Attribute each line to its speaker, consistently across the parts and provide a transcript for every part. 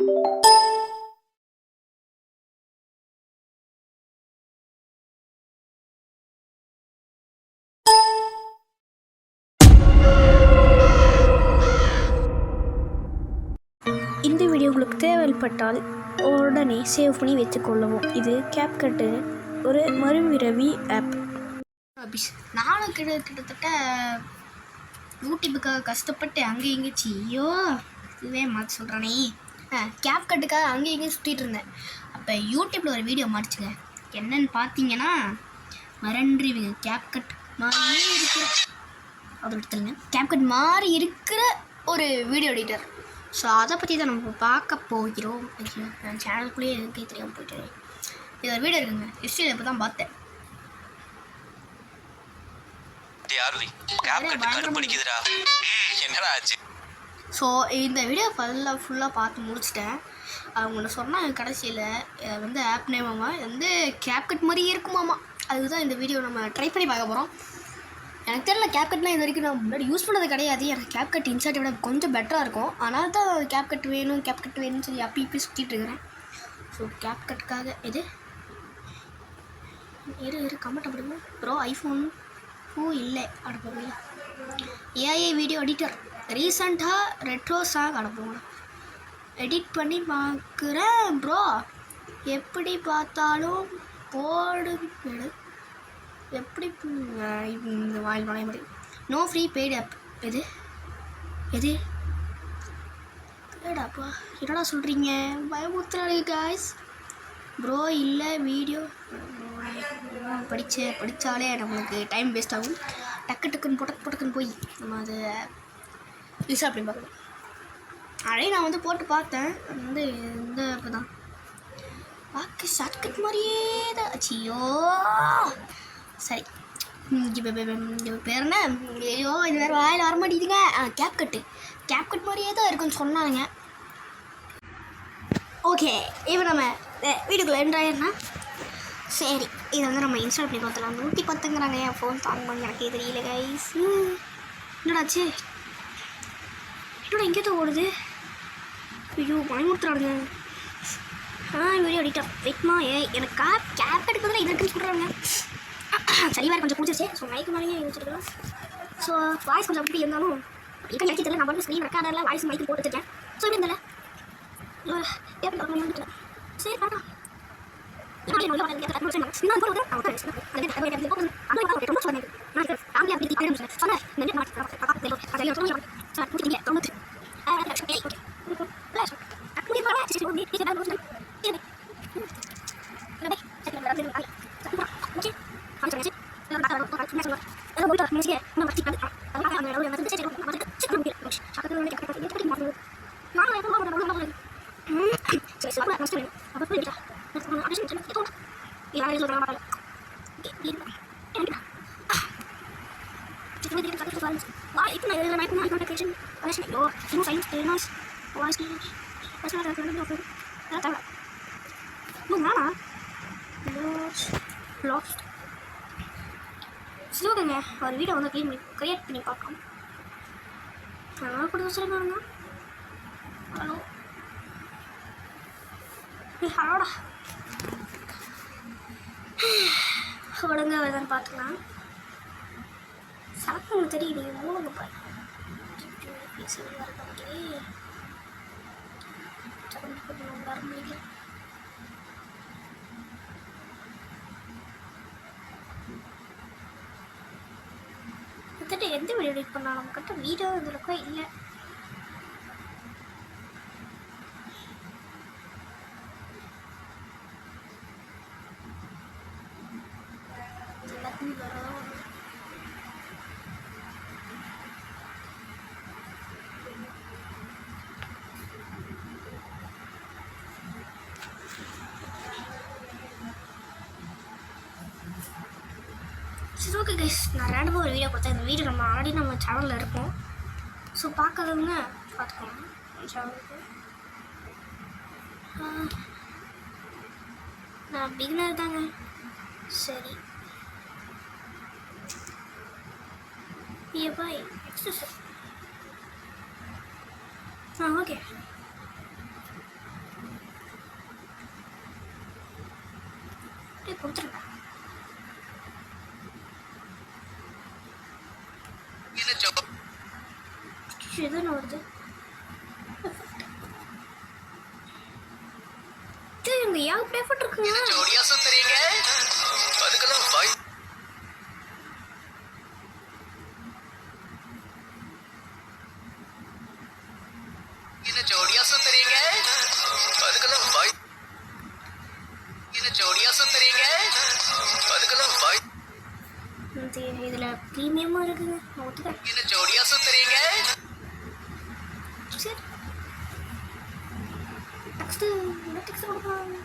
Speaker 1: இந்த வீடியோ உங்களுக்கு தேவைப்பட்டால் உடனே சேவ் பண்ணி வச்சுக்கொள்ளவும். இது கேப்கட்டு ஒரு மறுபிறவி ஆப்.
Speaker 2: நானும் கிட்டத்தட்ட யூடியூபுக்காக கஷ்டப்பட்டு அங்கே இங்கேச்சு இதுவே மாற்றி சொல்கிறானே கேப்கட்டுக்காக அங்கே இங்கேயும் சுற்றிட்டு இருந்தேன். அப்போ யூடியூப்பில் ஒரு வீடியோ மாறிச்சுங்க. என்னன்னு பார்த்தீங்கன்னா மறந்துடுவீங்க, கேப்கட் மாதிரி இருக்கிற அதை எடுத்துருங்க, கேப்கட் மாதிரி இருக்கிற ஒரு வீடியோ எடிட்டர். ஸோ அதை பற்றி தான் நம்ம பார்க்க போகிறோம். நான் சேனலுக்குள்ளேயே எதுக்கே தெரியாமல் போயிட்டு இது ஒரு வீடியோ இருக்குங்க. ஹிஸ்ட்ரியில் இப்போ தான் பார்த்தேன். ஸோ இந்த வீடியோ ஃபுல்லாக பார்த்து முடிச்சிட்டேன். அவங்க சொன்னாங்க கடைசியில் வந்து ஆப் நேமாமா வந்து கேப்கட் மாதிரி இருக்குமாமா. அதுதான் இந்த வீடியோ நம்ம ட்ரை பண்ணி பார்க்க போகிறோம். எனக்கு தெரியல, கேப்கட்லாம் இது வரைக்கும் நான் முன்னாடி யூஸ் பண்ணது கிடையாது. எனக்கு கேப்கட் இன்சர்ட்டை விட கொஞ்சம் பெட்டராக இருக்கும். ஆனால் தான் கேப்கட் வேணும்னு சொல்லி அப்பி சுற்றிட்டு இருக்கிறேன். ஸோ கேப்கட்டுக்காக இது கமெண்ட் அப்படிங்க ப்ரோ ஐஃபோன் இல்லை அனுப்புங்க. ஏஐ வீடியோ எடிட்டர் ரீசண்டாக ரெட்ரோ சாங் அனுப்புங்க, எடிட் பண்ணி பார்க்குறேன் ப்ரோ. எப்படி பார்த்தாலும் போடுங்க, எப்படி இந்த வாயில் வளைய முடியும். No free paid app. எது கேடாப்பா, என்னடா சொல்கிறீங்க? பயமுத்துறாரு காய்ஸ். ப்ரோ இல்லை வீடியோ படித்தாலே நம்மளுக்கு டைம் வேஸ்ட் ஆகும். டக்குன்னு பொட்டக்குன்னு போய் நம்ம அதை யூஸ் அப்படின்னு பார்க்கணும். அதே நான் வந்து போட்டு பார்த்தேன். அது வந்து இந்த இப்போ தான் பார்க்க ஷார்ட்கட் மாதிரியே தான் ஆச்சியோ. சரி, பேர் என்ன? ஐயோ இது வேறு வாயில் வர மாட்டேங்குதுங்க. கேப்கட் மாதிரியே தான் இருக்குன்னு சொன்னாங்க. ஓகே, இப்போ நம்ம வீட்டுக்குள்ளே என்ட்ராயிடுனா சரி, இதை வந்து நம்ம இன்ஸ்டால் பண்ணி பார்த்துலாம். 110ங்கிறாங்க. என் ஃபோன் தாங்க எனக்கே தெரியல கைஸ். என்னடாச்சு? என்னடா இங்கே தான் ஓடுது? ஐயோ பயமுறுத்துறாங்க. Video editor வெயிட்மா. எனக்கு கேப்கட் பதில் இது இருக்குன்னு சொல்கிறாங்க. சரி, வேறு கொஞ்சம் பிடிச்சிருச்சு. ஸோ மைக்கு மேலேயே யூஸ். ஸோ வாய்ஸ் கொஞ்சம் அப்படி இருந்தாலும் இப்போ எனக்கு தெரியல. நான் வந்து ஸ்க்ரீன் ரெக்கார்டரில் வாய்ஸ் மைக்கு போட்டு வச்சுருக்கேன். ஸோ எப்படி இருந்தால சரி பார்க்கலாம். ஸ்லோகங்க ஒரு வீடியோ வந்து கிரியேட் பண்ணி பார்க்கலாம். அதனால் கூட சொல்லுங்க. ஹலோடா ஒழுங்க வருதான்னு பார்த்துக்கலாம். சரக்கு தெரியுது மூலங்க பாரு. எந்த வீடியோ எடிட் பண்ணாலும் நம்மக்கிட்ட வீடியோ இதுலக்கோ இல்லை. சரி ஓகே கைஸ், நான் ரேண்டமாக ஒரு வீடியோ கொடுத்தேன். இந்த வீடியோ நம்ம ஆல்ரெடி நம்ம சேனலில் இருக்கும். ஸோ பார்க்காதவங்க பார்த்துக்கோங்க. சேனலுக்கு நான் பிகினர் தாங்க. சரி பாய் ஓகே. கொடுத்துருங்க. எதுன்னு வருது? இங்க ஏகப்பட்ட எஃபர்ட் இருக்குங்க. இதுல ப்ரீமியமா இருக்குங்க. நான் ஒத்துக்கிறேன். சரி டெக்ஸ்ட் என்ன டெக்ஸ்ட் கொடுக்கலாம்?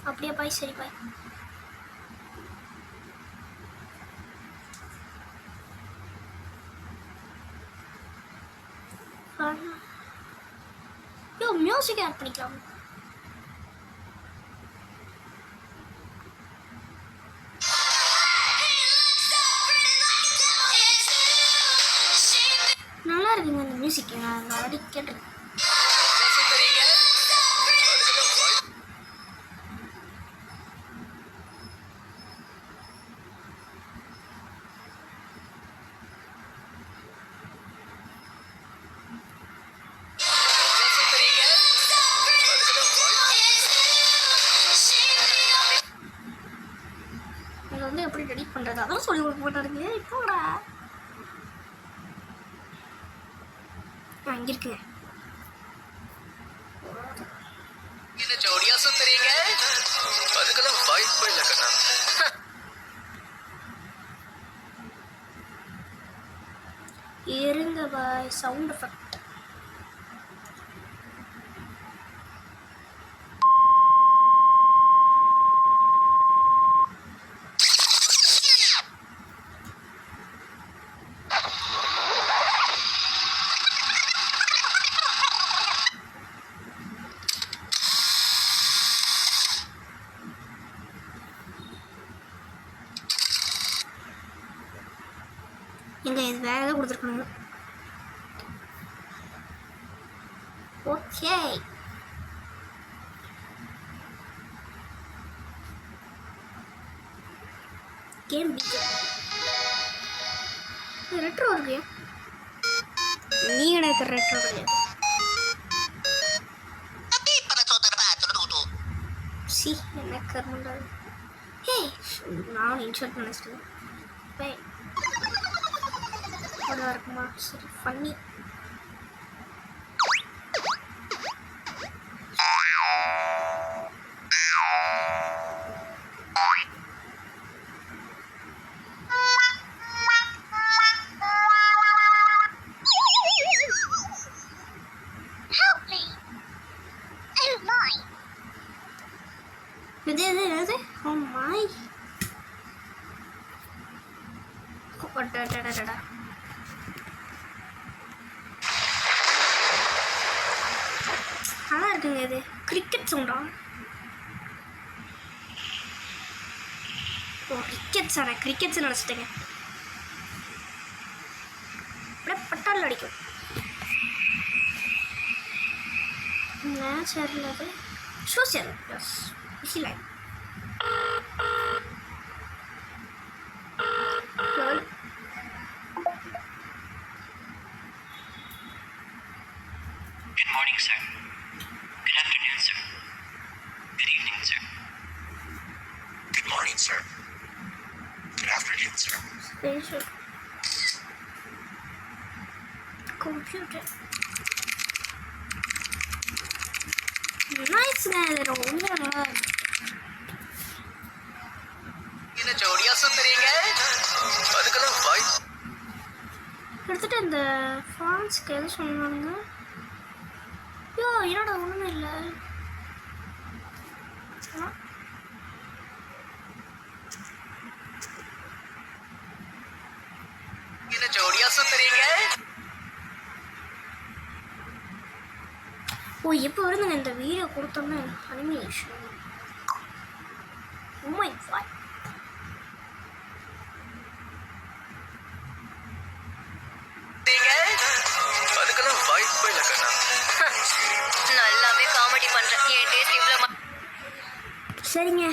Speaker 2: அப்படியே பாய். சரி பாய். யோ மியூசிக் ஆட் பண்ணிக்கலாம். நல்லா இருக்குங்க அந்த மியூசிக். நான் ஆல்ரெடி கேட்டிருக்கேன். இதை வந்து எப்படி ரெடி பண்ணுறது அதெல்லாம் சொல்லி கொடுக்க மாட்டாருங்க. இப்போடா இங்கே இருக்குங்க. இருங்க பாய். சவுண்ட் எஃபெக்ட் எங்க இது வேற ஏதாவது கொடுத்துருக்காங்க. ஓகே கேம் ரெட்ரோ இருக்கு. நீ எனக்கு ரெட்ரோ கிடையாது. சி என்ன கர்மண்டா. ஹே நான் இன்ஷர்ட் நினைச்சிட்டேன். நல்லா இருக்குமா? சரி ஃபன்னி. இது ஓ மை டடடடடா. நல்லா இருக்குங்க. இது கிரிக்கெட் சவுண்டா? ஓ கிரிக்கெட் சார். கிரிக்கெட்ஸ் நினச்சிட்டேங்க. அப்படியே பட்டால் அடிக்கும். நேச்சரில் அது சோசியல் ப்ளஸ் விசிலை
Speaker 3: Good morning, sir. Good afternoon, sir. Good evening, sir. Good morning, sir. Good afternoon, sir.
Speaker 1: Spatial computer. Nice guy, ரொம்ப நல்லா இருக்கு.
Speaker 3: என்ன ஜோடியா சுத்துறீங்க? அதுக்கெல்லாம் பாய்.
Speaker 1: எடுத்துட்டு இந்த ஃபான்ஸ்க்கு எது சொன்னாங்க? யோ என்னடா ஒன்றுமே இல்லை.
Speaker 3: என்ன ஜோடியா சுத்துறீங்க?
Speaker 1: ஓ எப்போ வருதுங்க இந்த வீடியோ கொடுத்தோம்னா அனிமேஷன். உண்மை
Speaker 2: fine.
Speaker 3: அதுக்கெல்லாம் வாய்ப்பே இல்லை கண்ணா.
Speaker 4: நல்லாவே காமெடி பண்றேன். என் டேஸ்ட் இவ்வளோ
Speaker 2: சரிங்க,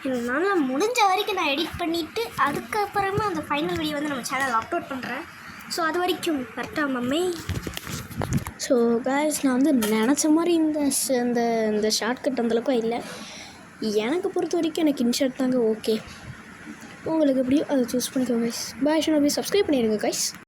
Speaker 2: என்னால் முடிஞ்ச வரைக்கும் நான் எடிட் பண்ணிவிட்டு அதுக்கப்புறமா அந்த ஃபைனல் வீடியோ வந்து நம்ம சேனலில் அப்லோட் பண்ணுறேன். ஸோ அது வரைக்கும் கரெக்டாக மம்மி.
Speaker 1: ஸோ காய்ஸ், நான் வந்து நினச்ச மாதிரி இந்த ஷார்ட்கட் அந்தளவுக்கு இல்லை. எனக்கு பொறுத்த வரைக்கும் எனக்கு இன்ஷார்ட் தாங்க ஓகே. உங்களுக்கு எப்படியோ அதை சூஸ் பண்ணிக்கோங்க கைஸ். பாய். ஷனோபி சப்ஸ்கிரைப் பண்ணிடுங்க கைஸ்.